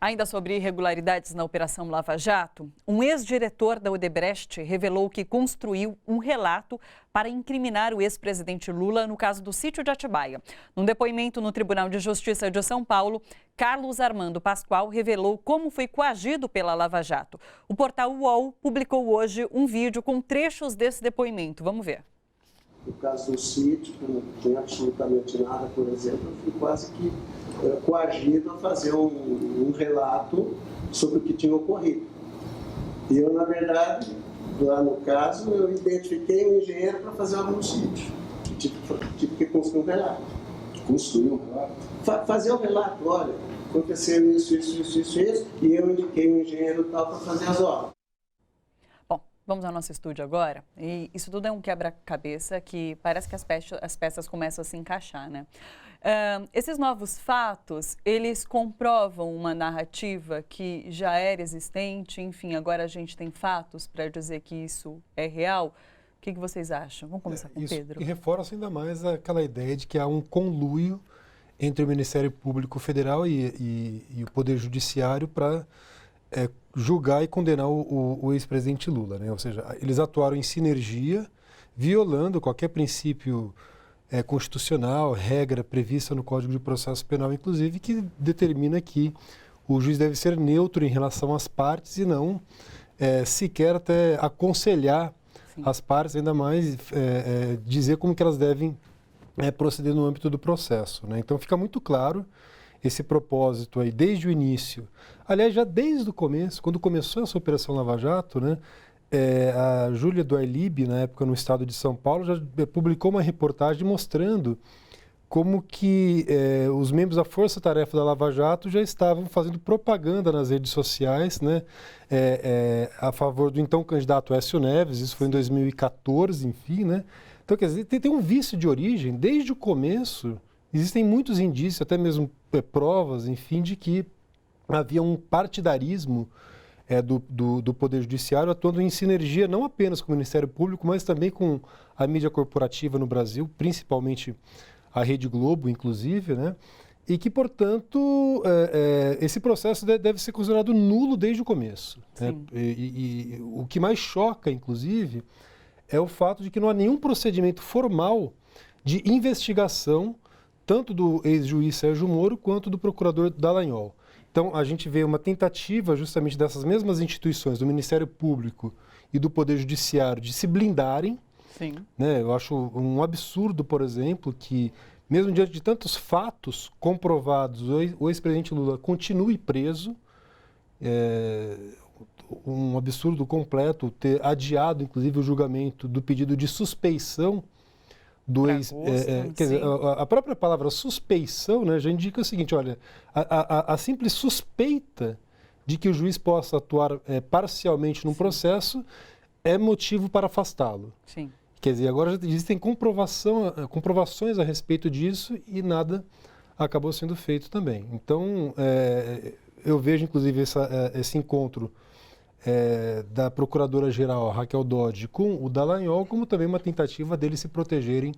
Ainda sobre irregularidades na Operação Lava Jato, um ex-diretor da Odebrecht revelou que construiu um relato para incriminar o ex-presidente Lula no caso do sítio de Atibaia. Num depoimento no Tribunal de Justiça de São Paulo, Carlos Armando Pascoal revelou como foi coagido pela Lava Jato. O portal UOL publicou hoje um vídeo com trechos desse depoimento. Vamos ver. No caso do sítio, que não tem absolutamente nada, por exemplo, eu fui quase que coagido a fazer um relato sobre o que tinha ocorrido. E eu, na verdade, lá no caso, eu identifiquei um engenheiro para fazer algo no sítio. Tive que construir um relato. Construir um relato? Fazer um relato, olha, aconteceu isso, e eu indiquei um engenheiro tal para fazer as obras. Vamos ao nosso estúdio agora. E isso tudo é um quebra-cabeça que parece que as peças começam a se encaixar, né? Esses novos fatos, eles comprovam uma narrativa que já era existente, enfim, agora a gente tem fatos para dizer que isso é real. O que vocês acham? Vamos começar com o Pedro. E reforça ainda mais aquela ideia de que há um conluio entre o Ministério Público Federal e o Poder Judiciário para julgar e condenar o ex-presidente Lula, né? Ou seja, eles atuaram em sinergia, violando qualquer princípio constitucional, regra prevista no Código de Processo Penal, inclusive, que determina que o juiz deve ser neutro em relação às partes e não sequer até aconselhar as partes, ainda mais dizer como que elas devem proceder no âmbito do processo, né? Então fica muito claro esse propósito aí desde o início. Aliás, já desde o começo, quando começou essa Operação Lava Jato, né, a Júlia do Ailib, na época no estado de São Paulo, já publicou uma reportagem mostrando como que os membros da Força-Tarefa da Lava Jato já estavam fazendo propaganda nas redes sociais, né, a favor do então candidato Aécio Neves, isso foi em 2014, enfim, né. Então, quer dizer, tem um vício de origem, desde o começo. Existem muitos indícios, até mesmo provas, enfim, de que havia um partidarismo do Poder Judiciário atuando em sinergia não apenas com o Ministério Público, mas também com a mídia corporativa no Brasil, principalmente a Rede Globo, inclusive, né? E que, portanto, esse processo deve ser considerado nulo desde o começo, né? E o que mais choca, inclusive, é o fato de que não há nenhum procedimento formal de investigação tanto do ex-juiz Sérgio Moro quanto do procurador Dallagnol. Então, a gente vê uma tentativa justamente dessas mesmas instituições, do Ministério Público e do Poder Judiciário, de se blindarem. Sim. Né? Eu acho um absurdo, por exemplo, que mesmo diante de tantos fatos comprovados, o ex-presidente Lula continue preso. Um absurdo completo ter adiado, inclusive, o julgamento do pedido de suspeição do ex... quer dizer, a própria palavra suspeição, né, já indica o seguinte, olha, a simples suspeita de que o juiz possa atuar parcialmente num processo é motivo para afastá-lo. Sim. Quer dizer, agora já existem comprovações a respeito disso e nada acabou sendo feito também. Então, eu vejo, inclusive, esse encontro da Procuradora-Geral Raquel Dodge com o Dallagnol como também uma tentativa deles se protegerem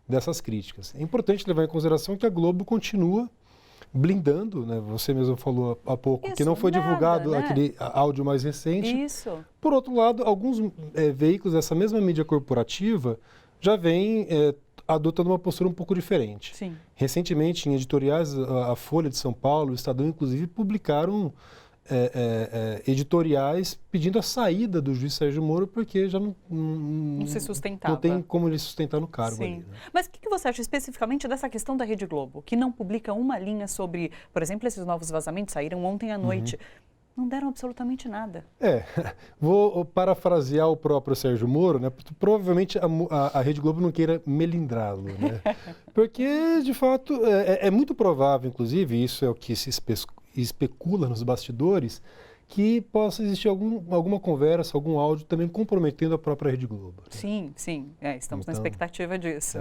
dessas críticas. É importante levar em consideração que a Globo continua blindando, né? Você mesmo falou há pouco, que não foi divulgado, né, aquele áudio mais recente. Isso. Por outro lado, alguns veículos dessa mesma mídia corporativa já vêm adotando uma postura um pouco diferente. Sim. Recentemente, em editoriais, a Folha de São Paulo, o Estadão, inclusive, publicaram editoriais pedindo a saída do juiz Sérgio Moro porque já não se sustentava. Não tem como ele sustentar no cargo. Sim. Ali, né? Mas o que você acha especificamente dessa questão da Rede Globo, que não publica uma linha sobre, por exemplo, esses novos vazamentos saíram ontem à noite, não deram absolutamente nada. Vou parafrasear o próprio Sérgio Moro, né? Provavelmente a Rede Globo não queira melindrá-lo, né? Porque, de fato, é muito provável, inclusive, isso é o que se especula nos bastidores, que possa existir alguma conversa, algum áudio também comprometendo a própria Rede Globo. Sim, sim. Estamos na expectativa disso.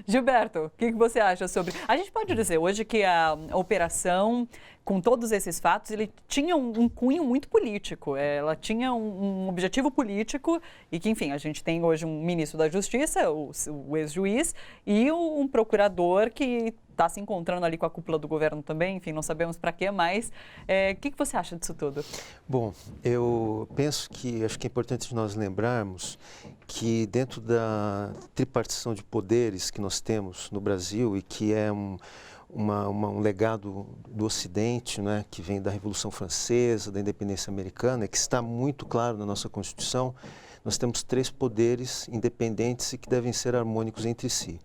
Gilberto, o que você acha sobre... A gente pode dizer hoje que a operação, com todos esses fatos, ele tinha um cunho muito político. Ela tinha um objetivo político e que, enfim, a gente tem hoje um ministro da Justiça, o ex-juiz, e um procurador que está se encontrando ali com a cúpula do governo também, enfim, não sabemos para quê, mas o que você acha disso tudo? Bom, eu penso que acho que é importante nós lembrarmos que dentro da tripartição de poderes que nós temos no Brasil e que é um legado do Ocidente, né, que vem da Revolução Francesa, da independência americana, que está muito claro na nossa Constituição, nós temos 3 poderes independentes e que devem ser harmônicos entre si.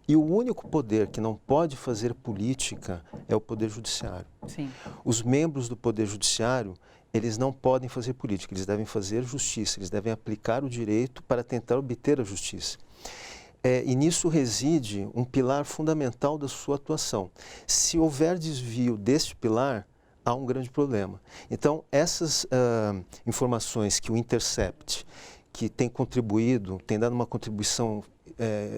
E o único poder que não pode fazer política é o Poder Judiciário. Sim. Os membros do Poder Judiciário, eles não podem fazer política, eles devem fazer justiça, eles devem aplicar o direito para tentar obter a justiça. E nisso reside um pilar fundamental da sua atuação. Se houver desvio deste pilar, há um grande problema. Então, essas informações que o Intercept, que tem contribuído, tem dado uma contribuição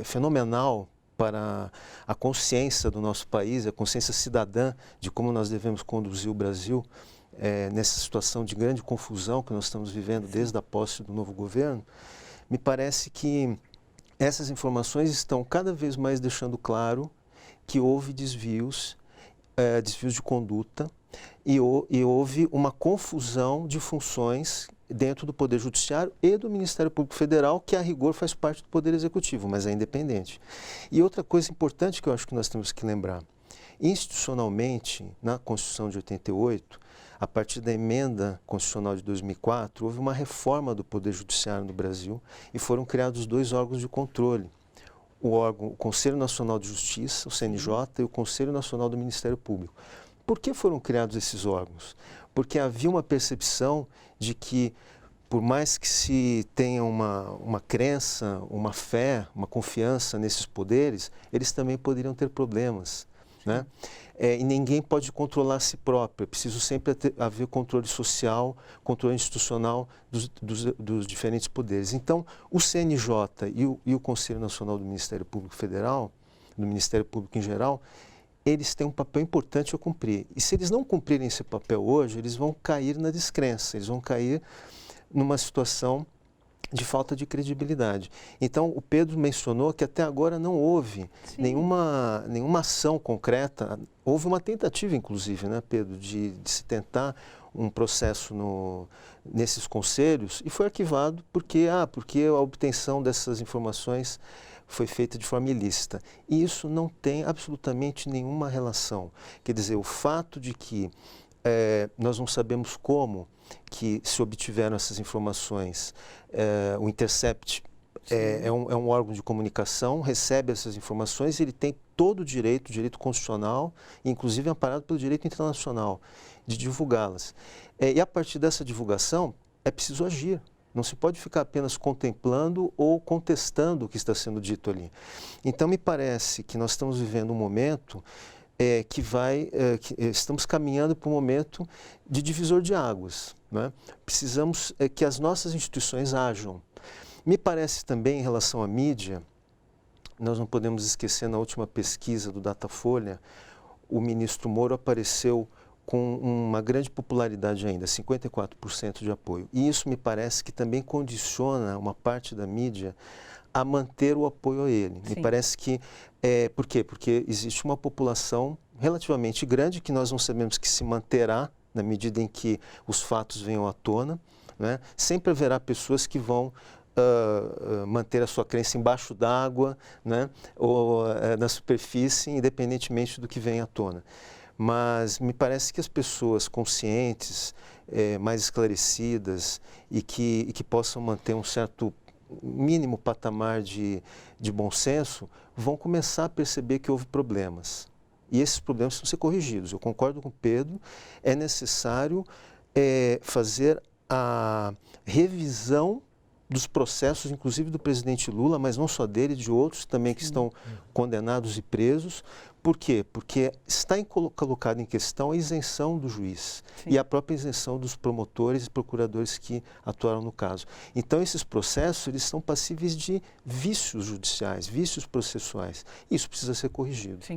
fenomenal para a consciência do nosso país, a consciência cidadã de como nós devemos conduzir o Brasil nessa situação de grande confusão que nós estamos vivendo desde a posse do novo governo, me parece que essas informações estão cada vez mais deixando claro que houve desvios de conduta e houve uma confusão de funções dentro do Poder Judiciário e do Ministério Público Federal, que a rigor faz parte do Poder Executivo, mas é independente. E outra coisa importante que eu acho que nós temos que lembrar, institucionalmente, na Constituição de 88, a partir da emenda constitucional de 2004, houve uma reforma do Poder Judiciário no Brasil e foram criados 2 órgãos de controle. O Conselho Nacional de Justiça, o CNJ, e o Conselho Nacional do Ministério Público. Por que foram criados esses órgãos? Porque havia uma percepção de que, por mais que se tenha uma crença, uma fé, uma confiança nesses poderes, eles também poderiam ter problemas, né? E ninguém pode controlar a si próprio, é preciso sempre haver controle social, controle institucional dos diferentes poderes. Então, o CNJ e o Conselho Nacional do Ministério Público Federal, do Ministério Público em geral, eles têm um papel importante a cumprir. E se eles não cumprirem esse papel hoje, eles vão cair na descrença, eles vão cair numa situação de falta de credibilidade. Então, o Pedro mencionou que até agora não houve nenhuma ação concreta. Houve uma tentativa, inclusive, né, Pedro, de se tentar um processo nesses conselhos e foi arquivado porque a obtenção dessas informações foi feita de forma ilícita. E isso não tem absolutamente nenhuma relação. Quer dizer, o fato de que nós não sabemos como que se obtiveram essas informações, o Intercept é um órgão de comunicação, recebe essas informações e ele tem todo o direito constitucional, inclusive amparado pelo direito internacional, de divulgá-las. E a partir dessa divulgação é preciso agir. Não se pode ficar apenas contemplando ou contestando o que está sendo dito ali. Então, me parece que nós estamos vivendo um momento que estamos caminhando para um momento de divisor de águas, né? Precisamos que as nossas instituições ajam. Me parece também, em relação à mídia, nós não podemos esquecer, na última pesquisa do Datafolha, o ministro Moro apareceu com uma grande popularidade ainda, 54% de apoio. E isso me parece que também condiciona uma parte da mídia a manter o apoio a ele. Sim. Me parece que... por quê? Porque existe uma população relativamente grande que nós não sabemos que se manterá na medida em que os fatos venham à tona, né? Sempre haverá pessoas que vão manter a sua crença embaixo d'água, né? Ou na superfície, independentemente do que venha à tona. Mas me parece que as pessoas conscientes, mais esclarecidas e que possam manter um certo mínimo patamar de bom senso, vão começar a perceber que houve problemas. E esses problemas precisam ser corrigidos. Eu concordo com o Pedro, é necessário fazer a revisão dos processos, inclusive do presidente Lula, mas não só dele, de outros também que estão condenados e presos. Por quê? Porque está colocada em questão a isenção do juiz e a própria isenção dos promotores e procuradores que atuaram no caso. Então, esses processos eles são passíveis de vícios judiciais, vícios processuais. Isso precisa ser corrigido. Sim.